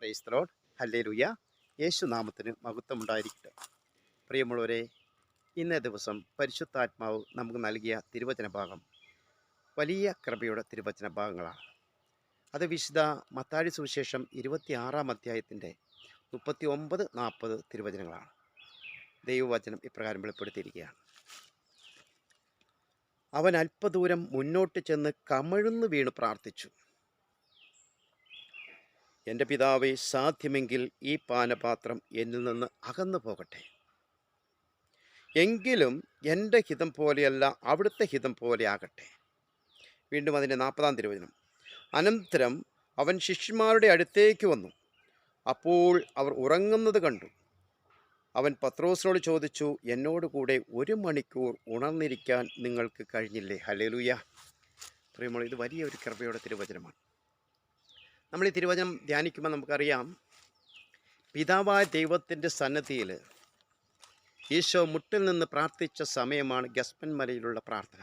Praise the Lord. Hallelujah. യേശു നാമത്തിന് മഹത്വമുണ്ടായിരിക്കട്ടെ. പ്രിയമുള്ളവരെ, ഇന്നേ ദിവസം പരിശുദ്ധാത്മാവ് നമുക്ക് നൽകിയ തിരുവചന ഭാഗം വലിയ കൃപയുടെ തിരുവചന ഭാഗങ്ങളാണ്. അത് വിശുദ്ധ മത്തായി സുവിശേഷം 26-ാം അധ്യായത്തിൻ്റെ 39-40 തിരുവചനങ്ങളാണ്. ദൈവവചനം ഇപ്രകാരം വെളിപ്പെടുത്തിയിരിക്കുകയാണ്. അവൻ അല്പദൂരം മുന്നോട്ട് ചെന്ന് കമിഴ്ന്നു വീണ് പ്രാർത്ഥിച്ചു, എൻ്റെ പിതാവേ, സാധ്യമെങ്കിൽ ഈ പാനപാത്രം എന്നിൽ നിന്ന് അകന്നു പോകട്ടെ. എങ്കിലും എൻ്റെ ഹിതം പോലെയല്ല, അവിടുത്തെ ഹിതം പോലെ ആകട്ടെ. വീണ്ടും അതിൻ്റെ 40-ാം തിരുവചനം. അനന്തരം അവൻ ശിഷ്യന്മാരുടെ അടുത്തേക്ക് വന്നു. അപ്പോൾ അവർ ഉറങ്ങുന്നത് കണ്ടു. അവൻ പത്രോസിനോട് ചോദിച്ചു, എന്നോട് കൂടെ 1 മണിക്കൂർ ഉണർന്നിരിക്കാൻ നിങ്ങൾക്ക് കഴിഞ്ഞില്ലേ? ഹല്ലേലൂയ. പ്രിയമുള്ള, ഇത് വലിയൊരു കൃപയുടെ തിരുവചനമാണ്. നമ്മൾ ഈ തിരുവചനം ധ്യാനിക്കുമ്പോൾ നമുക്കറിയാം, പിതാവായ ദൈവത്തിൻ്റെ സന്നിധിയിൽ ഈശോ മുട്ടിൽ നിന്ന് പ്രാർത്ഥിച്ച സമയമാണ് ഗസ്മൻ മലയിലുള്ള പ്രാർത്ഥന.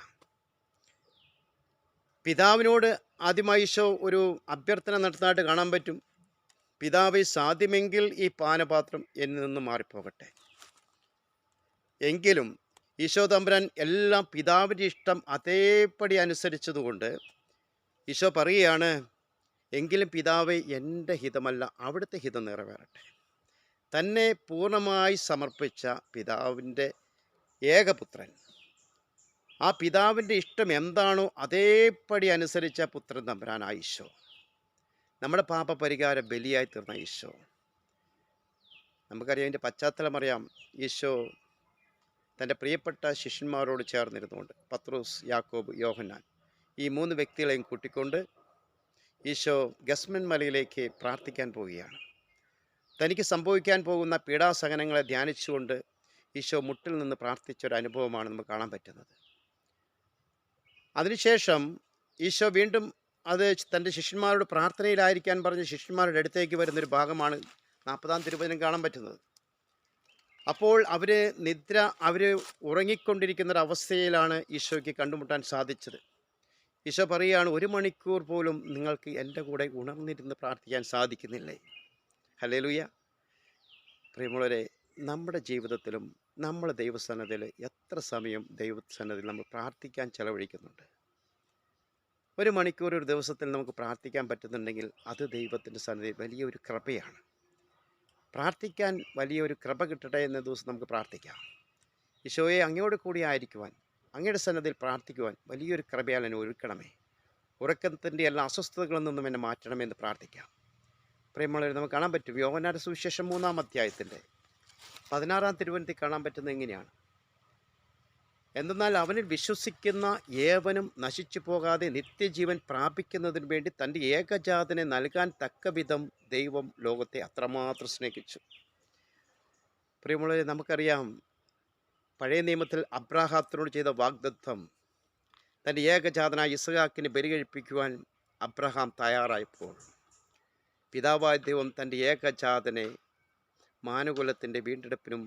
പിതാവിനോട് ആദ്യമായി ഈശോ ഒരു അഭ്യർത്ഥന നടത്താനായിട്ട് കാണാൻ പറ്റും. പിതാവേ, സാധ്യമെങ്കിൽ ഈ പാനപാത്രം എന്നിൽ നിന്ന് മാറിപ്പോകട്ടെ. എങ്കിലും ഈശോ തമ്പുരാൻ എല്ലാം പിതാവിൻ്റെ ഇഷ്ടം അതേപടി അനുസരിച്ചതുകൊണ്ട് ഈശോ പറയുകയാണ്, എങ്കിലും പിതാവേ, എൻ്റെ ഹിതമല്ല, അവിടുത്തെ ഹിതം നിറവേറട്ടെ. തന്നെ പൂർണ്ണമായി സമർപ്പിച്ച പിതാവിൻ്റെ ഏകപുത്രൻ, ആ പിതാവിൻ്റെ ഇഷ്ടം എന്താണോ അതേപടി അനുസരിച്ച പുത്രൻ തമ്പുരാനായ ഈശോ, നമ്മുടെ പാപപരിഹാര ബലിയായി തീർന്ന ഈശോ. നമുക്കറിയാം, അതിൻ്റെ പശ്ചാത്തലം അറിയാം. ഈശോ തൻ്റെ പ്രിയപ്പെട്ട ശിഷ്യന്മാരോട് ചേർന്നിരുന്നുകൊണ്ട്, പത്രോസ്, യാക്കോബ്, യോഹന്നാൻ, ഈ 3 വ്യക്തികളെയും കൂട്ടിക്കൊണ്ട് ഈശോ ഗസ്മൻ മലയിലേക്ക് പ്രാർത്ഥിക്കാൻ പോവുകയാണ്. തനിക്ക് സംഭവിക്കാൻ പോകുന്ന പീഡാസഹനങ്ങളെ ധ്യാനിച്ചുകൊണ്ട് ഈശോ മുട്ടിൽ നിന്ന് പ്രാർത്ഥിച്ചൊരു അനുഭവമാണ് നമുക്ക് കാണാൻ പറ്റുന്നത്. അതിനുശേഷം ഈശോ വീണ്ടും അത് തൻ്റെ ശിഷ്യന്മാരോട് പ്രാർത്ഥനയിലായിരിക്കാൻ പറഞ്ഞ് ശിഷ്യന്മാരുടെ അടുത്തേക്ക് വരുന്നൊരു ഭാഗമാണ് 40-ാം തിരുവചനം കാണാൻ പറ്റുന്നത്. അപ്പോൾ അവർ ഉറങ്ങിക്കൊണ്ടിരിക്കുന്നൊരവസ്ഥയിലാണ് ഈശോയ്ക്ക് കണ്ടുമുട്ടാൻ സാധിച്ചത്. ഈശോ പറയുകയാണ്, 1 മണിക്കൂർ പോലും നിങ്ങൾക്ക് എൻ്റെ കൂടെ ഉണർന്നിരുന്ന് പ്രാർത്ഥിക്കാൻ സാധിക്കുന്നില്ലേ? ഹല്ലേലൂയ. പ്രിയമുള്ളവരെ, നമ്മുടെ ജീവിതത്തിലും നമ്മുടെ ദൈവസന്നിധിയിൽ എത്ര സമയം ദൈവസന്നിധിയിൽ നമ്മൾ പ്രാർത്ഥിക്കാൻ ചെലവഴിക്കുന്നുണ്ട്? 1 മണിക്കൂർ ഒരു ദിവസത്തിൽ നമുക്ക് പ്രാർത്ഥിക്കാൻ പറ്റുന്നുണ്ടെങ്കിൽ അത് ദൈവത്തിൻ്റെ സന്നിധിയിൽ വലിയൊരു കൃപയാണ്. പ്രാർത്ഥിക്കാൻ വലിയൊരു കൃപ കിട്ടട്ടെ എന്ന ദിവസം നമുക്ക് പ്രാർത്ഥിക്കാം. ഈശോയെ, അങ്ങയോട് കൂടി ആയിരിക്കുവാൻ, അങ്ങയുടെ സന്നിധിയിൽ പ്രാർത്ഥിക്കുവാൻ വലിയൊരു കൃപയാൽ എന്നെ ഒരുക്കണമേ. ഉറക്കത്തിൻ്റെ എല്ലാ അസ്വസ്ഥതകളിൽ നിന്നും എന്നെ മാറ്റണമെന്ന് പ്രാർത്ഥിക്കാം. പ്രിയമുള്ളവരെ, നമുക്ക് കാണാൻ പറ്റും യോഹന്നാന്റെ സുവിശേഷം 3-ാം അധ്യായത്തിൻ്റെ 16-ാം തിരുവചനത്തിൽ കാണാൻ പറ്റുന്നത് എങ്ങനെയാണ്? എന്തെന്നാൽ അവനിൽ വിശ്വസിക്കുന്ന ഏവനും നശിച്ചു പോകാതെ നിത്യജീവൻ പ്രാപിക്കുന്നതിന് വേണ്ടി തൻ്റെ ഏകജാതനെ നൽകാൻ തക്കവിധം ദൈവം ലോകത്തെ അത്രമാത്രം സ്നേഹിച്ചു. പ്രിയമുള്ളവരെ, നമുക്കറിയാം, പഴയ നിയമത്തിൽ അബ്രാഹാത്തിനോട് ചെയ്ത വാഗ്ദത്തം, തൻ്റെ ഏകജാതനായ ഇസ്ഹാക്കിനെ ബലി കഴിപ്പിക്കുവാൻ അബ്രഹാം തയ്യാറായപ്പോൾ പിതാവായ ദൈവം തൻ്റെ ഏകജാതനെ മാനുകുലത്തിൻ്റെ വീണ്ടെടുപ്പിനും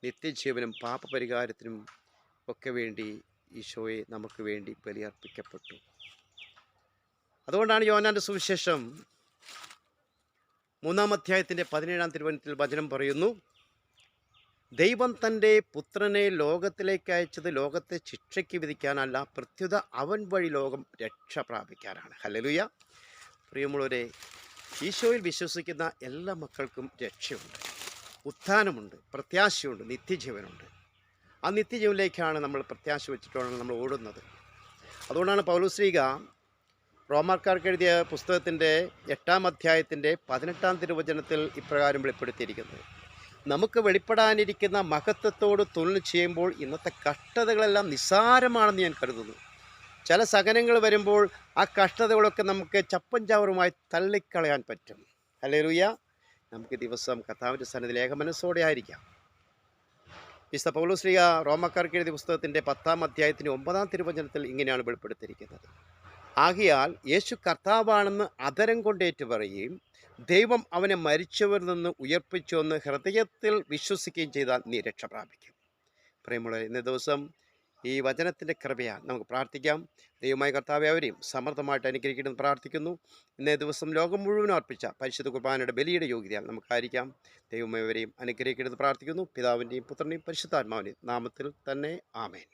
നിത്യജീവനും പാപപരിഹാരത്തിനും ഒക്കെ വേണ്ടി ഈശോയെ നമുക്ക് വേണ്ടി ബലിയർപ്പിക്കപ്പെട്ടു. അതുകൊണ്ടാണ് യോഹന്നാന്റെ സുവിശേഷം 3-ാം അധ്യായത്തിൻ്റെ 17-ാം തിരുവചനത്തിൽ വചനം പറയുന്നു, ദൈവം തൻ്റെ പുത്രനെ ലോകത്തിലേക്ക് അയച്ചത് ലോകത്തെ ശിക്ഷയ്ക്ക് വിധിക്കാനല്ല, പ്രത്യുത അവൻ വഴി ലോകം രക്ഷ പ്രാപിക്കാനാണ്. ഹല്ലേലൂയ. പ്രിയമുള്ളവരെ, ഈശോയിൽ വിശ്വസിക്കുന്ന എല്ലാ മക്കൾക്കും രക്ഷയുണ്ട്, ഉത്ഥാനമുണ്ട്, പ്രത്യാശയുണ്ട്, നിത്യജീവനുണ്ട്. ആ നിത്യജീവനിലേക്കാണ് നമ്മൾ പ്രത്യാശ വെച്ചിട്ടാണ് നമ്മൾ ഓടുന്നത്. അതുകൊണ്ടാണ് പൗലോസ്ലീഹ റോമാക്കാർക്ക് എഴുതിയ പുസ്തകത്തിൻ്റെ 8-ാം അധ്യായത്തിൻ്റെ 18-ാം തിരുവചനത്തിൽ ഇപ്രകാരം വെളിപ്പെടുത്തിയിരിക്കുന്നത്, നമുക്ക് വെളിപ്പെടാനിരിക്കുന്ന മഹത്വത്തോട് തുലന ചെയ്യുമ്പോൾ ഇന്നത്തെ കഷ്ടതകളെല്ലാം നിസ്സാരമാണെന്ന് ഞാൻ കരുതുന്നു. ചില സഹനങ്ങൾ വരുമ്പോൾ ആ കഷ്ടതകളൊക്കെ നമുക്ക് ചപ്പൻ ചവറുമായി തള്ളിക്കളയാൻ പറ്റും. ഹല്ലേലൂയ. നമുക്ക് ദിവസം കർത്താവിൻ്റെ സന്നിധിയിൽ ഏകമനസ്സോടെ ആയിരിക്കാം. വിശുദ്ധ പൗലോസ്ലീഹ റോമാക്കാർക്ക് എഴുതിയ പുസ്തകത്തിൻ്റെ 10-ാം അധ്യായത്തിൻ്റെ 9-ാം തിരുവചനത്തിൽ ഇങ്ങനെയാണ് വെളിപ്പെടുത്തിയിരിക്കുന്നത്, ആകയാൽ യേശു കർത്താവാണെന്ന് അധരം കൊണ്ടേറ്റു പറയുകയും ദൈവം അവനെ മരിച്ചവരിൽ നിന്ന് ഉയർപ്പിച്ചുവെന്ന് ഹൃദയത്തിൽ വിശ്വസിക്കുകയും ചെയ്താൽ നീ രക്ഷ പ്രാപിക്കും. പ്രിയമുള്ളവരെ, ഇന്നേ ദിവസം ഈ വചനത്തിൻ്റെ കൃപയാൽ നമുക്ക് പ്രാർത്ഥിക്കാം. ദൈവമായ കർത്താവെ അവരെയും സമൃദ്ധമായിട്ട് അനുഗ്രഹിക്കണമെന്ന് പ്രാർത്ഥിക്കുന്നു. ഇന്നേ ദിവസം ലോകം മുഴുവൻ അർപ്പിച്ച പരിശുദ്ധ കുർബാനയുടെ ബലിയുടെ യോഗ്യതയാൽ നമുക്കായിരിക്കാം. ദൈവമേ അവരെയും അനുഗ്രഹിക്കണമെന്ന് പ്രാർത്ഥിക്കുന്നു. പിതാവിൻ്റെയും പുത്രൻ്റെയും പരിശുദ്ധാത്മാവിൻ്റെയും നാമത്തിൽ തന്നെ. ആമേൻ.